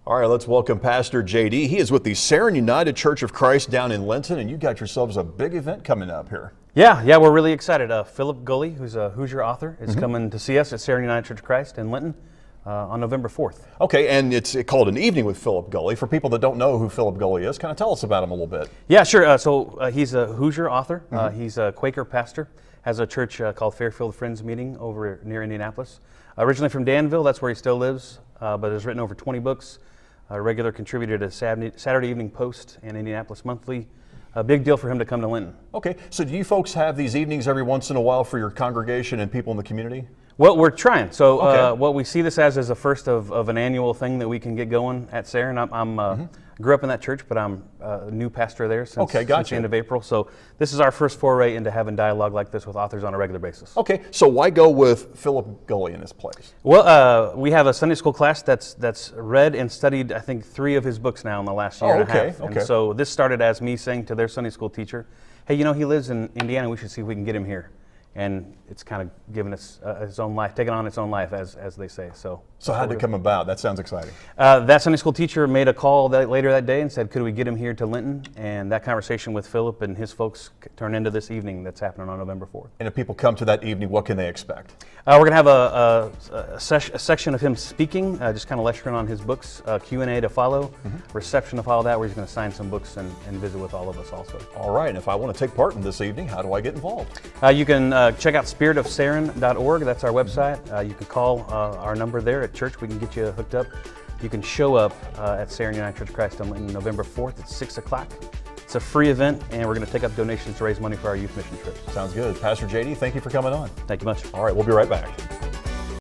All right, let's welcome Pastor JD. He is with the Sarin United Church of Christ down in Linton, and you got yourselves a big event coming up here. Yeah, we're really excited. Phillip Gulley, who's a Hoosier author, is coming to see us at Sarin United Church of Christ in Linton on November 4th. Okay, and it's called An Evening with Phillip Gulley. For people that don't know who Phillip Gulley is, kind of tell us about him a little bit. Yeah, sure. So he's a Hoosier author. He's a Quaker pastor, has a church called Fairfield Friends Meeting over near Indianapolis. Originally from Danville, that's where he still lives, but has written over 20 books. A regular contributor to Saturday Evening Post and Indianapolis Monthly. A big deal for him to come to Linton. Okay, so do you folks have these evenings every once in a while for your congregation and people in the community? Well, we're trying. So what we see this as is a first of an annual thing that we can get going at Sarin. I grew up in that church, but I'm a new pastor there since the end of April. So this is our first foray into having dialogue like this with authors on a regular basis. Okay, so why go with Phillip Gulley in this place? Well, we have a Sunday school class that's read and studied, I think, 3 of his books now in the last year and a half. Okay. And so this started as me saying to their Sunday school teacher, hey, you know, he lives in Indiana, we should see if we can get him here. And it's kind of given us his own life, taken on its own life, as they say. So how did it come about? That sounds exciting. That Sunday school teacher made a call later that day and said, could we get him here to Linton? And that conversation with Phillip and his folks turned into this evening that's happening on November 4th. And if people come to that evening, what can they expect? We're going to have a section of him speaking, just kind of lecturing on his books, Q&A to follow, reception to follow that, where he's going to sign some books and visit with all of us also. All right, and if I want to take part in this evening, how do I get involved? You can check out spiritofsarin.org. That's our website. You can call our number there at church. We can get you hooked up. You can show up at Sarin United Church of Christ on Linton, November 4th at 6 o'clock. It's a free event, and we're going to take up donations to raise money for our youth mission trip. Sounds good. Pastor JD, thank you for coming on. Thank you much. All right, we'll be right back.